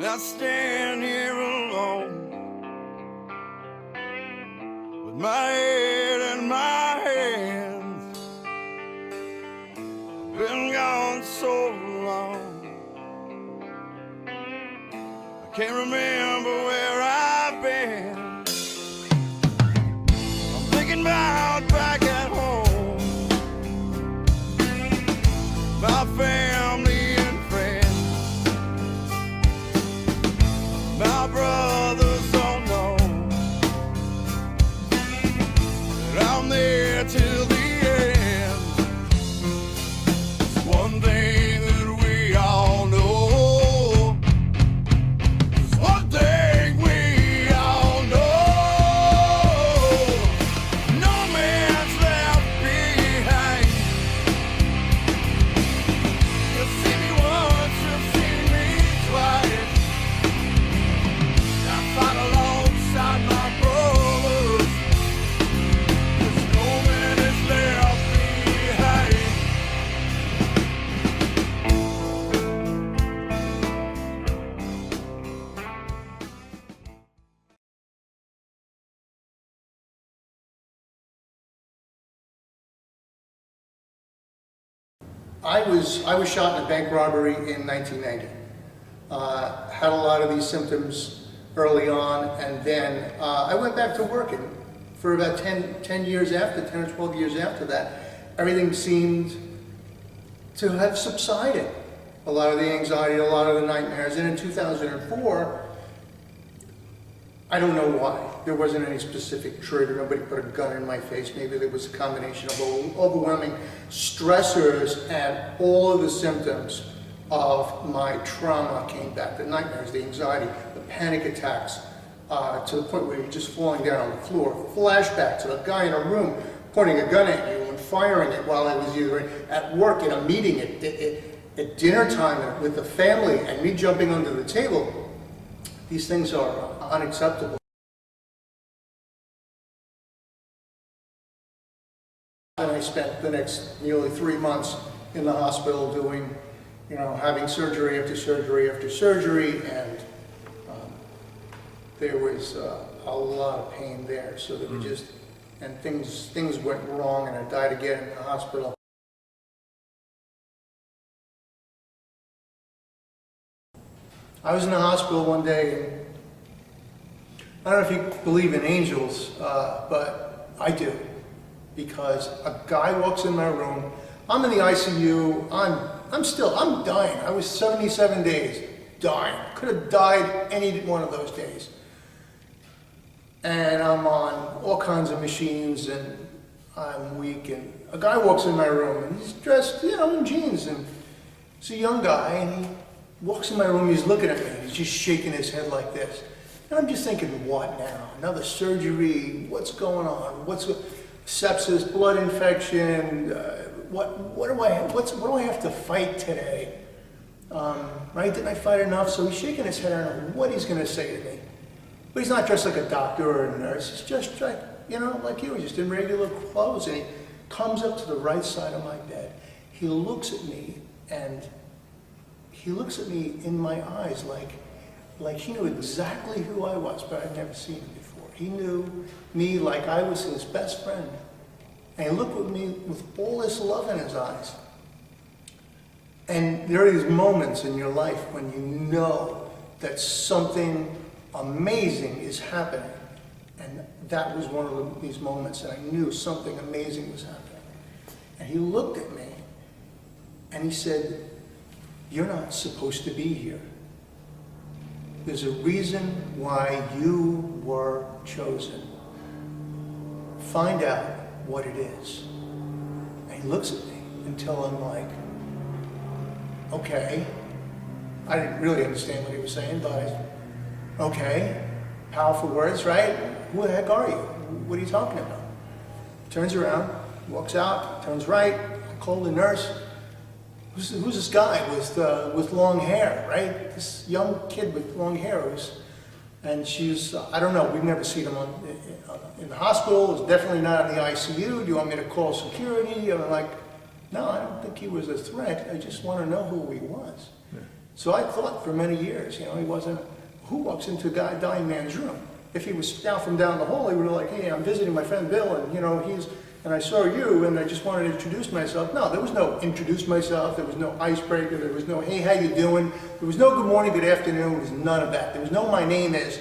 I stand here alone with my head in my hands. Been gone so long, I can't remember where I've been. I'm thinking about back at home, my family and friends, my brothers don't know that I'm there till the end. It's one thing that we all know. It's one thing we all know. No man's left behind. You'll see me once, you'll see me twice. I fight alongside my brothers. There's no man is left behind. I was shot in a bank robbery in 1990. Had a lot of these symptoms early on, and then I went back to working for about 10 years after, 10 or 12 years after that. Everything seemed to have subsided. A lot of the anxiety, a lot of the nightmares. And in 2004, I don't know why. There wasn't any specific trigger. Nobody put a gun in my face. Maybe there was a combination of overwhelming stressors, and all of the symptoms of my trauma came back. The nightmares, the anxiety, the panic attacks, to the point where you're just falling down on the floor. Flashbacks of a guy in a room pointing a gun at you and firing it while I was either at work, in a meeting, at dinner time with the family, and me jumping under the table. These things are unacceptable. And I spent the next nearly 3 months in the hospital doing, having surgery after surgery after surgery, and there was a lot of pain there. So that we just, and things went wrong, and I died again in the hospital. I was in the hospital one day, and I don't know if you believe in angels, but I do. Because a guy walks in my room, I'm in the ICU, I'm dying. I was 77 days, dying. Could have died any one of those days. And I'm on all kinds of machines, and I'm weak, and a guy walks in my room, and he's dressed, in jeans, and he's a young guy, and he walks in my room, he's looking at me, he's just shaking his head like this. And I'm just thinking, what now? Another surgery? What's going on? Sepsis, blood infection, what do I have to fight today? Right? Didn't I fight enough? So he's shaking his head. I don't know what he's going to say to me. But he's not dressed like a doctor or a nurse. He's just like, like you, just in regular clothes. And he comes up to the right side of my bed. He looks at me, and he looks at me in my eyes like he knew exactly who I was, but I'd never seen him before. He knew me like I was his best friend. And he looked at me with all this love in his eyes. And there are these moments in your life when you know that something amazing is happening. And that was one of these moments that I knew something amazing was happening. And he looked at me, and he said, "You're not supposed to be here. There's a reason why you were chosen. Find out what it is." And he looks at me until I'm like, okay. I didn't really understand what he was saying, but okay. Powerful words, right? Who the heck are you? What are you talking about? Turns around, walks out, turns right. I call the nurse. Who's this guy with long hair, right? This young kid with long hair. And she's, I don't know, we've never seen him in the hospital. It's definitely not in the ICU. Do you want me to call security? I'm like, no, I don't think he was a threat. I just want to know who he was. Yeah. So I thought for many years, you know, he wasn't, who walks into a dying man's room? If he was down the hall, he would have like, hey, I'm visiting my friend Bill, and you know, and I saw you, and I just wanted to introduce myself. No, there was no introduce myself, there was no icebreaker, there was no, hey, how you doing? There was no good morning, good afternoon, there was none of that. There was no my name is,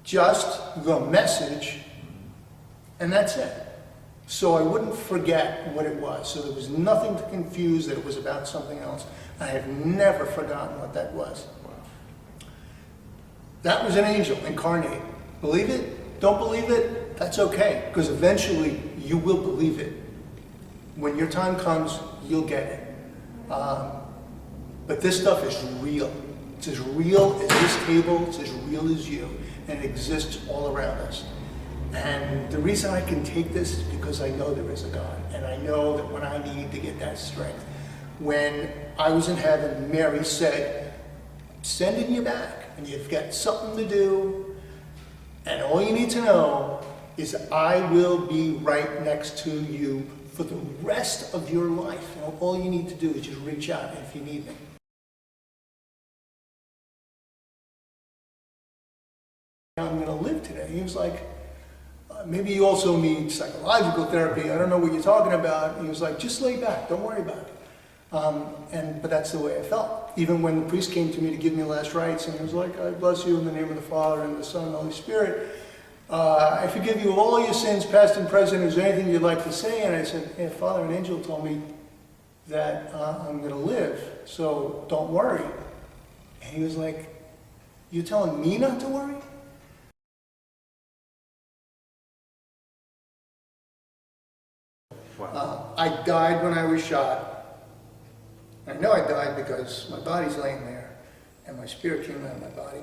just the message, and that's it. So I wouldn't forget what it was. So there was nothing to confuse that it was about something else. I have never forgotten what that was. That was an angel incarnate. Believe it? Don't believe it? That's okay, because eventually you will believe it. When your time comes, you'll get it. But this stuff is real. It's as real as this table, it's as real as you, and it exists all around us. And the reason I can take this is because I know there is a God, and I know that when I need to get that strength. When I was in heaven, Mary said, sending you back, and you've got something to do, and all you need to know is I will be right next to you for the rest of your life. And all you need to do is just reach out if you need me. I'm going to live today. He was like, maybe you also need psychological therapy. I don't know what you're talking about. He was like, just lay back. Don't worry about it. But that's the way I felt. Even when the priest came to me to give me last rites, and he was like, I bless you in the name of the Father, and the Son, and the Holy Spirit. I forgive you of all your sins, past and present. Is there anything you'd like to say? And I said, hey, Father, an angel told me that I'm going to live, so don't worry. And he was like, you're telling me not to worry? Wow. I died when I was shot. I know I died because my body's laying there, and my spirit came out of my body.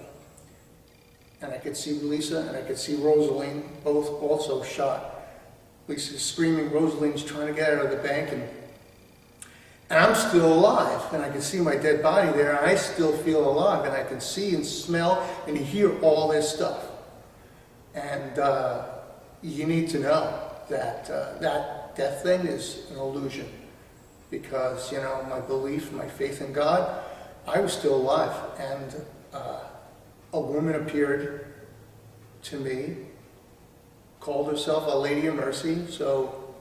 And I could see Lisa and I could see Rosaline, both also shot. Lisa's screaming, Rosaline's trying to get out of the bank, and I'm still alive. And I can see my dead body there, and I still feel alive, and I can see and smell and hear all this stuff. And you need to know that that death thing is an illusion. Because, you know, my belief, my faith in God, I was still alive. And a woman appeared to me, called herself a Lady of Mercy, so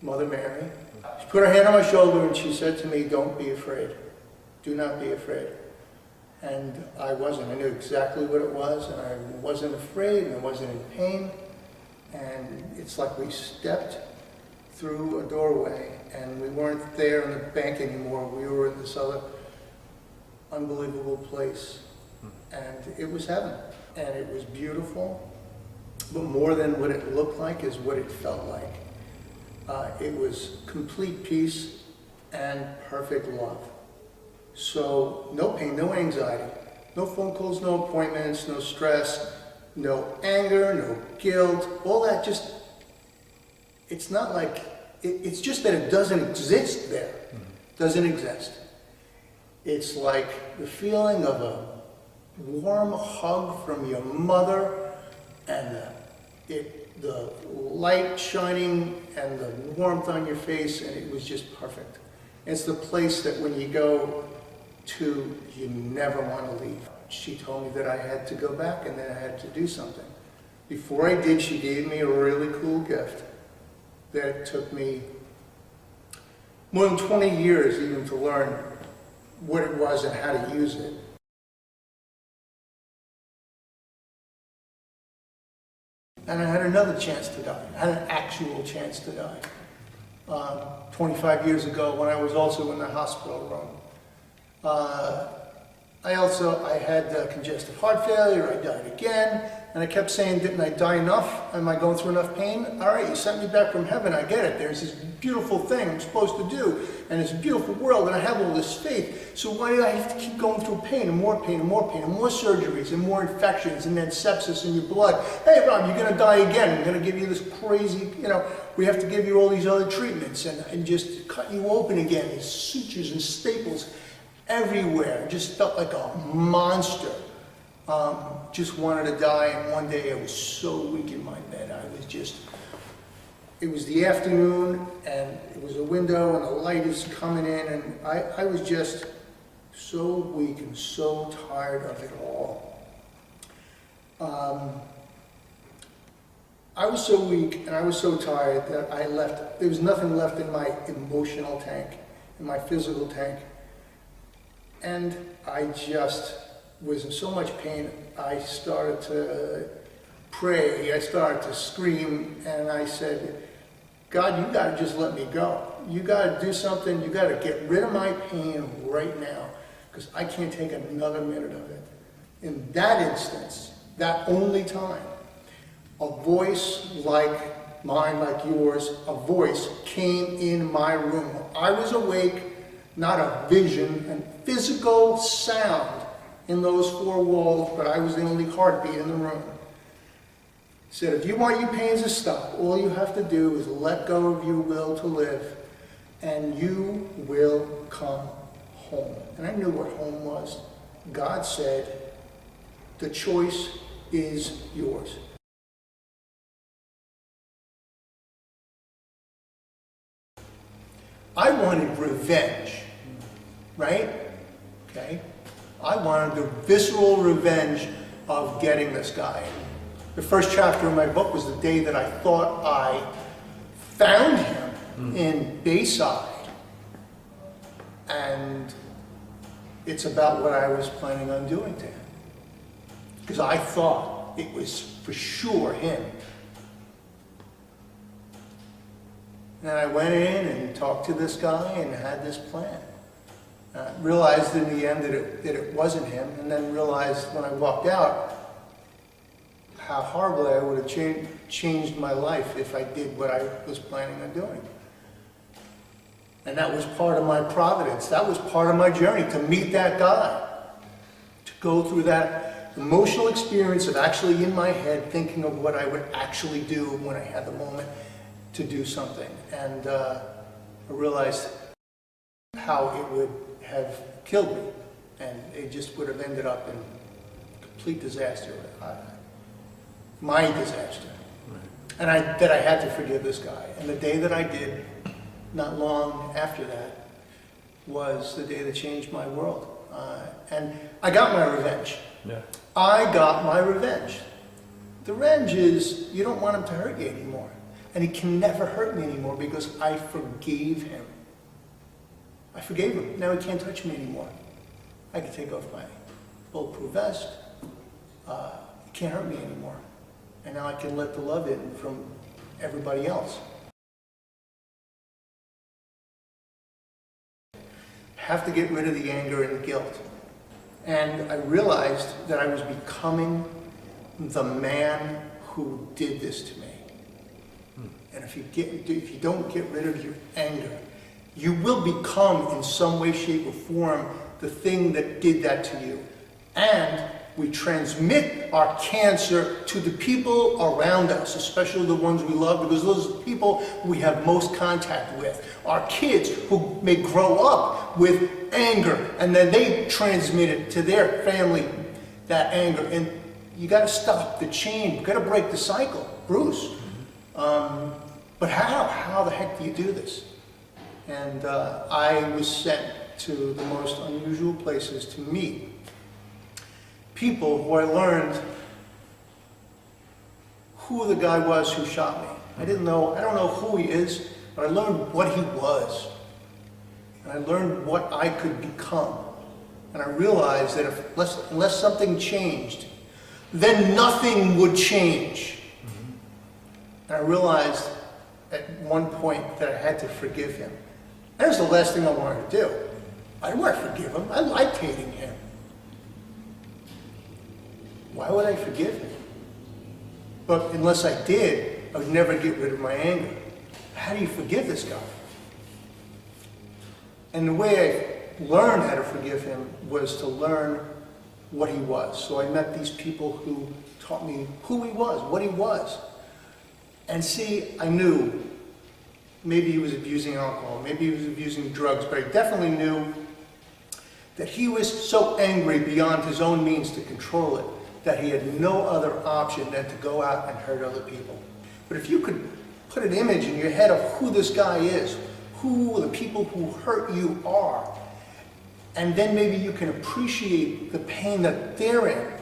Mother Mary. She put her hand on my shoulder and she said to me, don't be afraid. Do not be afraid. And I wasn't. I knew exactly what it was, and I wasn't afraid, and I wasn't in pain. And it's like we stepped through a doorway, and we weren't there in the bank anymore. We were in this other unbelievable place, and it was heaven, and it was beautiful. But more than what it looked like is what it felt like. It was complete peace and perfect love. So no pain, no anxiety, no phone calls, no appointments, no stress, no anger, no guilt, all that just. It's not like, it's just that it doesn't exist there. Doesn't exist. It's like the feeling of a warm hug from your mother, and the light shining and the warmth on your face, and it was just perfect. It's the place that when you go to, you never want to leave. She told me that I had to go back and that I had to do something. Before I did, she gave me a really cool gift that took me more than 20 years even to learn what it was and how to use it. And I had another chance to die. I had an actual chance to die. 25 years ago when I was also in the hospital room. I had congestive heart failure, I died again, and I kept saying, didn't I die enough? Am I going through enough pain? All right, you sent me back from heaven, I get it. There's this beautiful thing I'm supposed to do, and it's a beautiful world, and I have all this faith. So why do I have to keep going through pain, and more pain, and more pain, and more surgeries, and more infections, and then sepsis in your blood? Hey, Rob, you're going to die again. We're going to give you this crazy, we have to give you all these other treatments, and just cut you open again, these sutures and staples everywhere. I just felt like a monster. Just wanted to die, and one day I was so weak in my bed. It was the afternoon, and it was a window, and the light is coming in, and I was just so weak and so tired of it all. I was so weak and I was so tired that I left. There was nothing left in my emotional tank, in my physical tank. And I just was in so much pain, I started to pray, I started to scream, and I said, God, you gotta just let me go. You gotta do something, you gotta get rid of my pain right now, because I can't take another minute of it. In that instance, that only time, a voice like mine, like yours, a voice came in my room. I was awake, not a vision, and physical sound in those four walls, but I was the only heartbeat in the room. He said, if you want your pains to stop, all you have to do is let go of your will to live, and you will come home. And I knew what home was. God said, the choice is yours. I wanted revenge, right? Okay? I wanted the visceral revenge of getting this guy. The first chapter of my book was the day that I thought I found him in Bayside. And it's about what I was planning on doing to him. Because I thought it was for sure him. And I went in and talked to this guy and had this plan. Realized in the end that it wasn't him, and then realized when I walked out how horribly I would have changed my life if I did what I was planning on doing. And that was part of my providence. That was part of my journey, to meet that guy, to go through that emotional experience of actually in my head thinking of what I would actually do when I had the moment to do something. And I realized how it would have killed me, and it just would have ended up in complete disaster. My disaster. Right. And that I had to forgive this guy. And the day that I did, not long after that, was the day that changed my world. And I got my revenge. Yeah. I got my revenge. The revenge is, you don't want him to hurt you anymore. And he can never hurt me anymore because I forgave him. I forgave him. Now he can't touch me anymore. I can take off my bulletproof vest. He can't hurt me anymore. And now I can let the love in from everybody else. Have to get rid of the anger and the guilt. And I realized that I was becoming the man who did this to me. And if you don't get rid of your anger, you will become in some way, shape, or form the thing that did that to you. And we transmit our cancer to the people around us, especially the ones we love, because those are the people we have most contact with. Our kids, who may grow up with anger, and then they transmit it to their family, that anger. And you got to stop the chain. You got to break the cycle, Bruce. But how? How the heck do you do this? And I was sent to the most unusual places to meet people who I learned who the guy was who shot me. I don't know who he is, but I learned what he was. And I learned what I could become. And I realized that unless something changed, then nothing would change. And I realized at one point that I had to forgive him. That was the last thing I wanted to do. I didn't want to forgive him. I liked hating him. Why would I forgive him? But unless I did, I would never get rid of my anger. How do you forgive this guy? And the way I learned how to forgive him was to learn what he was. So I met these people who taught me who he was, what he was. And see, I knew maybe he was abusing alcohol, maybe he was abusing drugs, but I definitely knew that he was so angry beyond his own means to control it that he had no other option than to go out and hurt other people. But if you could put an image in your head of who this guy is, who the people who hurt you are, and then maybe you can appreciate the pain that they're in.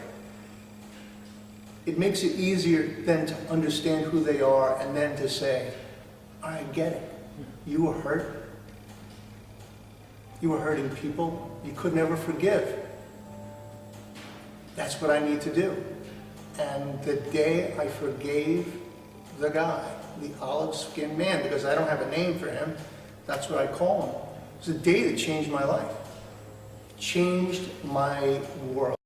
It makes it easier then to understand who they are and then to say, I get it. You were hurt. You were hurting people. You could never forgive. That's what I need to do. And the day I forgave the guy, the olive-skinned man, because I don't have a name for him, that's what I call him. It was the day that changed my life. Changed my world.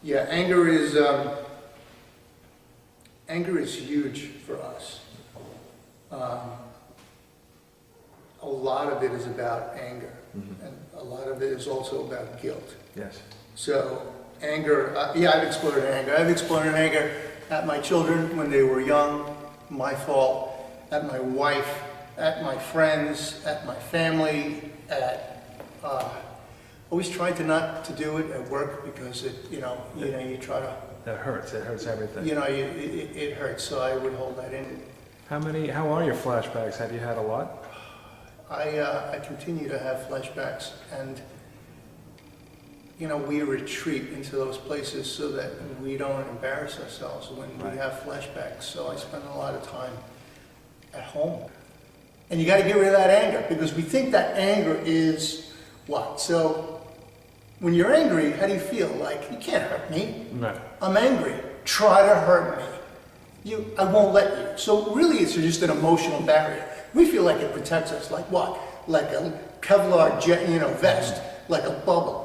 Yeah, anger is huge for us. A lot of it is about anger, and a lot of it is also about guilt. Yes. So anger, yeah, I've exploded in anger. I've exploded in anger at my children when they were young, my fault, at my wife, at my friends, at my family, at always tried to not to do it at work because it, you try to. That hurts. It hurts everything. It hurts. So I would hold that in. How are your flashbacks? Have you had a lot? I continue to have flashbacks, and we retreat into those places so that we don't embarrass ourselves when we have flashbacks. So I spend a lot of time at home. And you got to get rid of that anger, because we think that anger is what? So when you're angry, how do you feel? Like, you can't hurt me. No. I'm angry. Try to hurt me. I won't let you. So really it's just an emotional barrier. We feel like it protects us, like what? Like a Kevlar vest, like a bubble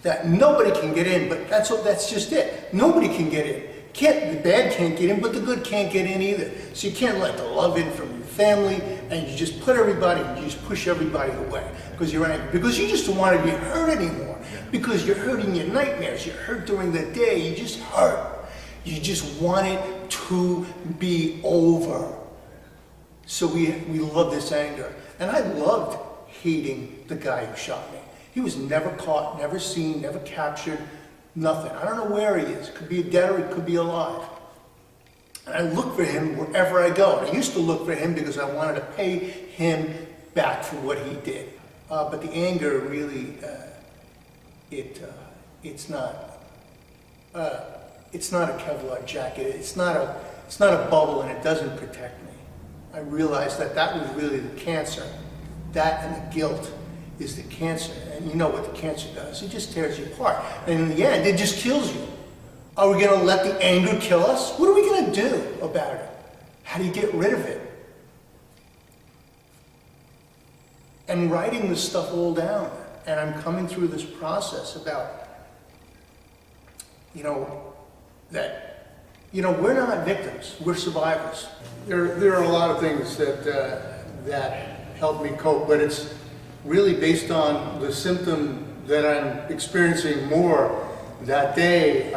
that nobody can get in, but that's just it. Nobody can get in. The bad can't get in, but the good can't get in either. So you can't let the love in from your family, and you just you just push everybody away because you're angry. Because you just don't want to be hurt anymore. Because you're hurting your nightmares. You're hurt during the day. You just hurt. You just want it to be over. So we love this anger. And I loved hating the guy who shot me. He was never caught, never seen, never captured, nothing. I don't know where he is. It could be dead or he could be alive. And I look for him wherever I go. And I used to look for him because I wanted to pay him back for what he did. But the anger really, it's not a Kevlar jacket. It's not a bubble, and it doesn't protect me. I realized that was really the cancer. That and the guilt is the cancer. And you know what the cancer does. It just tears you apart. And in the end, it just kills you. Are we going to let the anger kill us? What are we going to do about it? How do you get rid of it? And writing this stuff all down. And I'm coming through this process about, we're not victims. We're survivors. There are a lot of things that help me cope, but it's really based on the symptom that I'm experiencing more that day.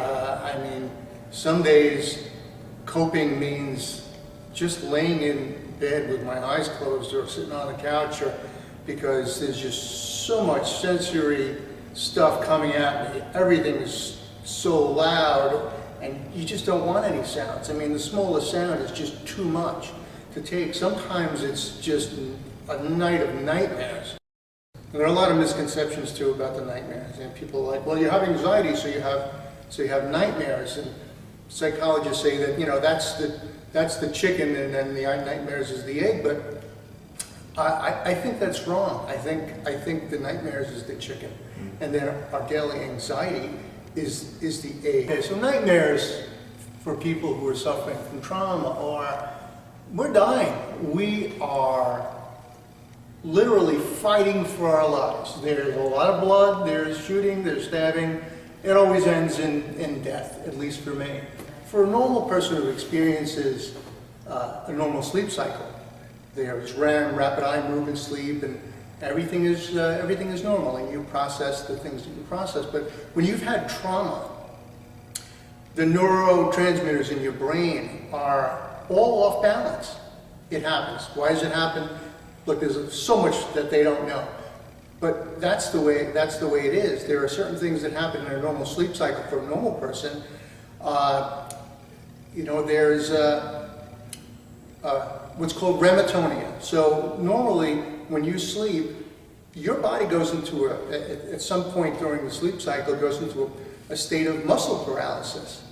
Some days coping means just laying in bed with my eyes closed or sitting on the couch, or because there's just so much sensory stuff coming at me. Everything is so loud, and you just don't want any sounds. The smallest sound is just too much to take. Sometimes it's just a night of nightmares. And there are a lot of misconceptions too about the nightmares. And people are like, well, you have anxiety, so you have nightmares. And psychologists say that that's the chicken, and then the nightmares is the egg. But I think that's wrong. I think the nightmares is the chicken, and then our daily anxiety is the egg. Okay, so nightmares for people who are suffering from trauma are, we're dying. We are literally fighting for our lives. There's a lot of blood, there's shooting, there's stabbing. It always ends in death, at least for me. For a normal person who experiences a normal sleep cycle, there's REM, rapid eye movement sleep, and everything is normal, and you process the things that you process. But when you've had trauma, the neurotransmitters in your brain are all off balance. It happens. Why does it happen? Look, there's so much that they don't know, but that's the way it is. There are certain things that happen in a normal sleep cycle for a normal person. There's what's called rematonia. So normally when you sleep, your body goes into at some point during the sleep cycle, goes into a state of muscle paralysis.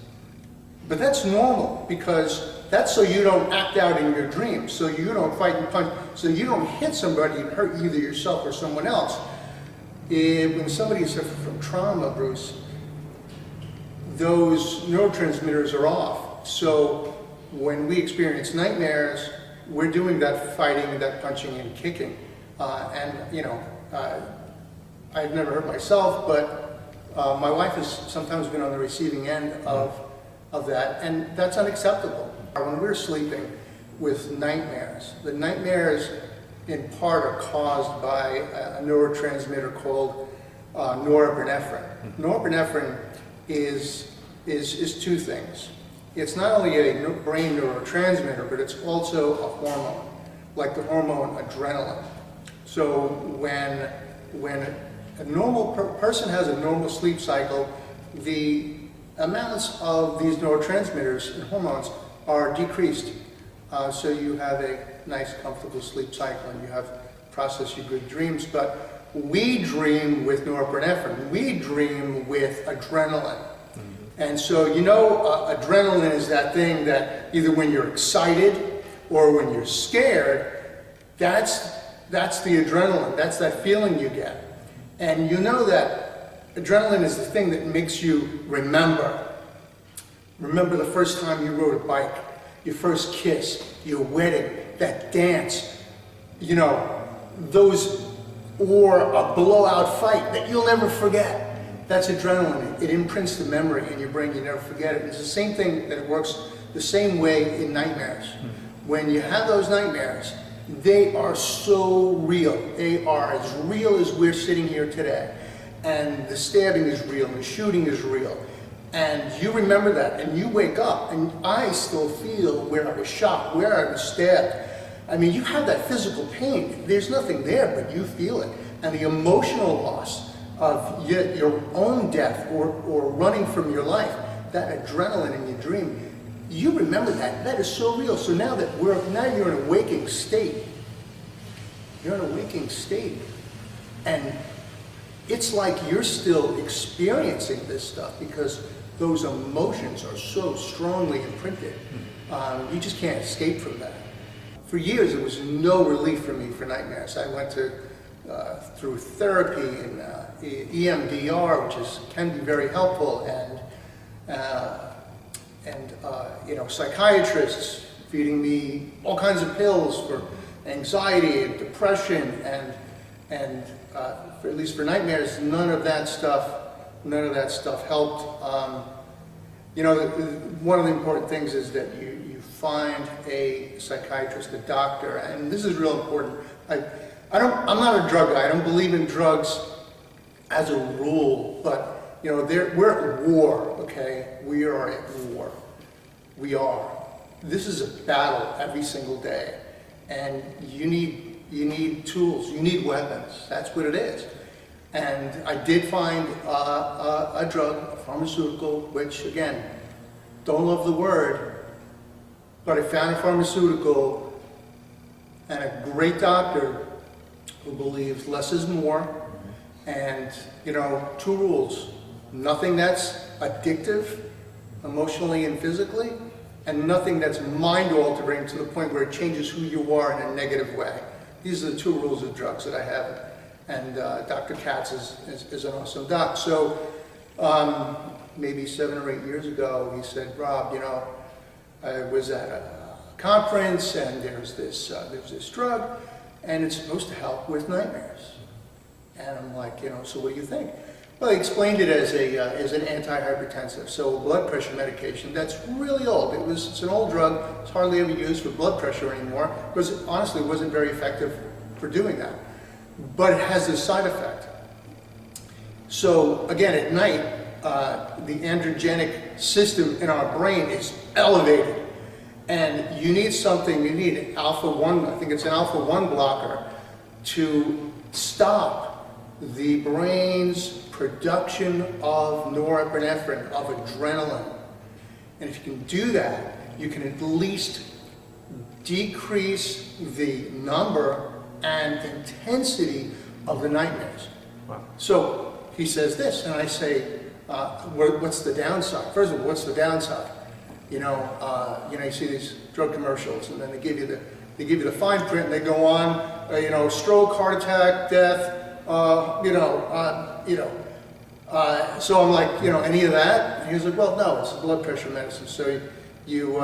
But that's normal, because that's so you don't act out in your dreams, so you don't fight and punch, so you don't hit somebody and hurt either yourself or someone else. When somebody suffers from trauma, Bruce, those neurotransmitters are off. So when we experience nightmares, we're doing that fighting, that punching and kicking. I've never hurt myself, but my wife has sometimes been on the receiving end of that, and that's unacceptable. When we're sleeping with nightmares, the nightmares in part are caused by a neurotransmitter called norepinephrine. Norepinephrine is two things. It's not only a brain neurotransmitter, but it's also a hormone, like the hormone adrenaline. So when a normal person has a normal sleep cycle, the amounts of these neurotransmitters and hormones are decreased. So you have a nice, comfortable sleep cycle, and you have process your good dreams. But we dream with norepinephrine. We dream with adrenaline. And so, adrenaline is that thing that either when you're excited or when you're scared, that's the adrenaline. That's that feeling you get. And you know that adrenaline is the thing that makes you remember. Remember the first time you rode a bike, your first kiss, your wedding, that dance, or a blowout fight that you'll never forget. That's adrenaline. It imprints the memory in your brain. You never forget it. It's the same thing that it works the same way in nightmares. When you have those nightmares, they are so real. They are as real as we're sitting here today. And the stabbing is real, and the shooting is real. And you remember that, and you wake up, and I still feel where I was shot, where I was stabbed. I mean, you have that physical pain. There's nothing there, but you feel it. And the emotional loss of your own death or running from your life, that adrenaline in your dream, you remember that. That is so real. So now you're in a waking state. You're in a waking state. And it's like you're still experiencing this stuff because those emotions are so strongly imprinted. You just can't escape from that. For years, there was no relief for me for nightmares. I went through therapy and EMDR, which can be very helpful, and psychiatrists feeding me all kinds of pills for anxiety and depression, and at least for nightmares, none of that stuff helped. One of the important things is that you find a psychiatrist, a doctor, and this is real important. I'm not a drug guy. I don't believe in drugs as a rule, but we're at war. Okay, we are at war. We are. This is a battle every single day, and you need tools. You need weapons. That's what it is. And I did find a drug, a pharmaceutical, which again, don't love the word, but I found a pharmaceutical and a great doctor who believes less is more, and two rules: nothing that's addictive emotionally and physically, and nothing that's mind altering to the point where it changes who you are in a negative way. These are the two rules of drugs that I have, and Dr. Katz is an awesome doc. So maybe 7 or 8 years ago, he said, "Rob, I was at a conference, and there's this drug, and it's supposed to help with nightmares." And I'm like, so what do you think? Well, he explained it as an antihypertensive, so a blood pressure medication that's really old. It's an old drug. It's hardly ever used for blood pressure anymore because it honestly wasn't very effective for doing that. But it has this side effect. So again, at night, the androgenic system in our brain is elevated. And you need an alpha-1, I think it's an alpha-1 blocker, to stop the brain's production of norepinephrine, of adrenaline. And if you can do that, you can at least decrease the number and intensity of the nightmares. Wow. So he says this, and I say, what's the downside? First of all, what's the downside? You see these drug commercials, and then they give you the fine print, and they go on, stroke, heart attack, death, so I'm like, any of that? And he was like, well, no, it's blood pressure medicine. So you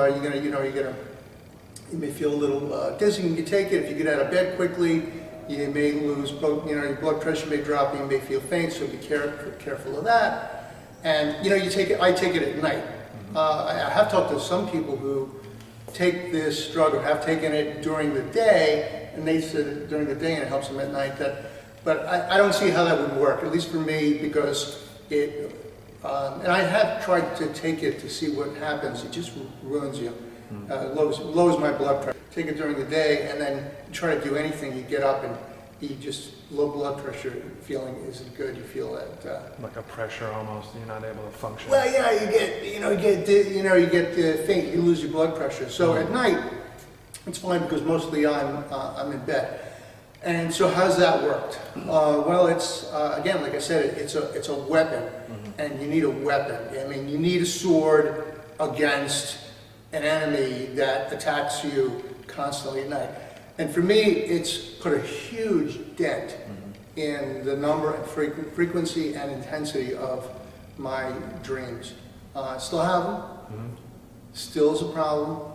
may feel a little dizzy when you take it. If you get out of bed quickly, you may lose, your blood pressure may drop, you may feel faint, so be careful of that. And I take it at night. I have talked to some people who take this drug or have taken it during the day, and they said during the day and it helps them at night. But I don't see how that would work, at least for me, because and I have tried to take it to see what happens. It just ruins you, lowers my blood pressure. Take it during the day, and then try to do anything. You get up and you just low blood pressure feeling isn't good. You feel that like a pressure almost. You're not able to function. Well, yeah, you get faint. You lose your blood pressure. So at night, it's fine because mostly I'm in bed. And so how's that worked? Well, it's again, like I said, it's a weapon, and you need a weapon. I mean, you need a sword against an enemy that attacks you constantly at night. And for me, it's put a huge dent in the number and frequency and intensity of my dreams. Still have them. Still is a problem.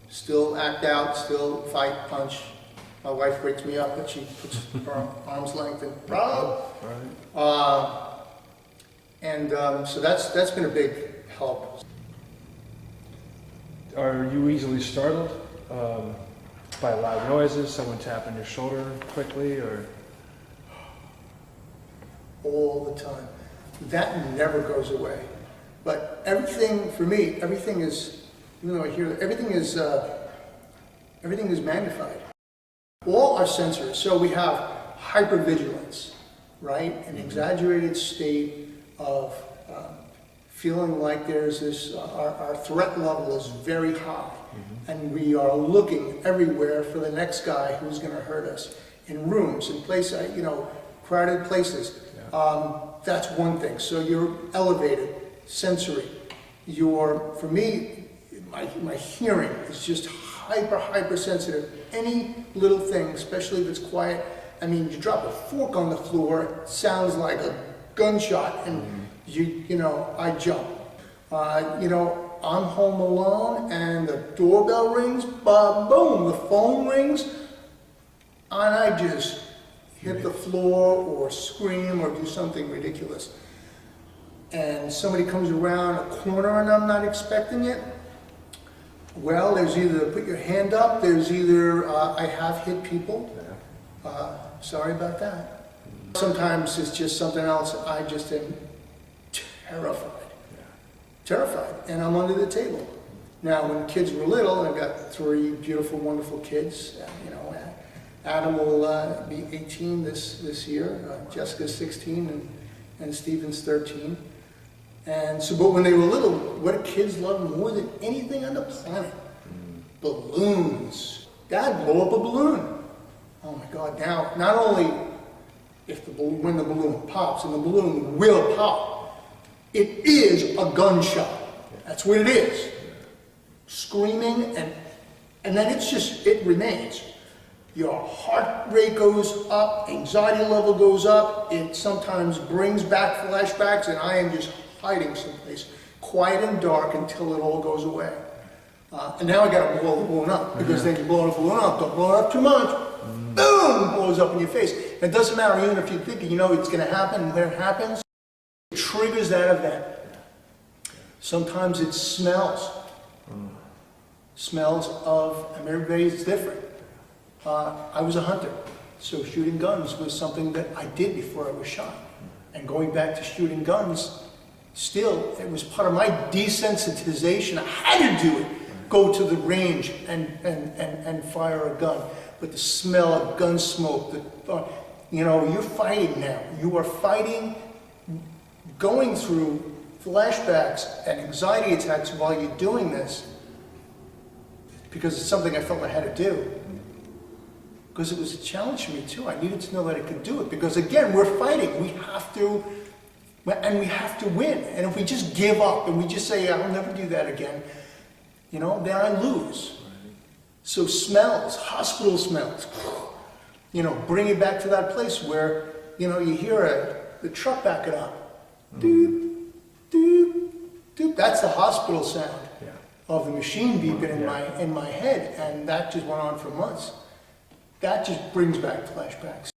Still act out. Still fight, punch. My wife wakes me up and she puts her arm's length and Rob. So that's been a big help. Are you easily startled by loud noises? Someone tapping your shoulder quickly, or? All the time. That never goes away. But everything for me, everything is, even though I hear that, everything is magnified. All our sensors. So we have hypervigilance, right? An exaggerated state of feeling like there's this, our threat level is very high. And we are looking everywhere for the next guy who's going to hurt us. In rooms, in places, crowded places. Yeah. That's one thing. So you're elevated, sensory. For me, my hearing is just hyper sensitive. Any little thing, especially if it's quiet, I mean, you drop a fork on the floor, it sounds like a gunshot, and I jump. I'm home alone, and the doorbell rings, boom, the phone rings, and I just hit the floor or scream or do something ridiculous. And somebody comes around a corner and I'm not expecting it. Well, there's either put your hand up, there's either I have hit people. Sorry about that. Sometimes it's just something else. I just am terrified. Terrified. And I'm under the table. Now, when kids were little, I've got 3 beautiful, wonderful kids. Adam will be 18 this year. Jessica's 16 and Stephen's 13. And so, but when they were little, what do kids love more than anything on the planet? Balloons. Dad, blow up a balloon. Oh my God! Now, not only when the balloon pops, and the balloon will pop, it is a gunshot. That's what it is. Screaming, and then it remains. Your heart rate goes up, anxiety level goes up. It sometimes brings back flashbacks, and I am just hiding someplace, quiet and dark, until it all goes away. And now I got to blow the balloon up, because then you blow the balloon up. Don't blow it up too much. Boom! It blows up in your face. It doesn't matter even if you think it's going to happen, and when it happens, it triggers that event. Sometimes it smells. Smells of, and everybody's different. I was a hunter, so shooting guns was something that I did before I was shot. And going back to shooting guns, still, it was part of my desensitization. I had to do it. Go to the range and fire a gun. But the smell of gun smoke, you're fighting now. You are fighting, going through flashbacks and anxiety attacks while you're doing this. because it's something I felt I had to do. Because it was a challenge for me too. I needed to know that I could do it. Because again, we're fighting. We have to, and we have to win. And if we just give up and we just say, I'll never do that again, you know, then I lose. So smells, hospital smells, you know, bring it back to that place where, you know, you hear the truck backing up. Doop, doop, doop. That's the hospital sound of the machine beeping in my head. And that just went on for months. That just brings back flashbacks.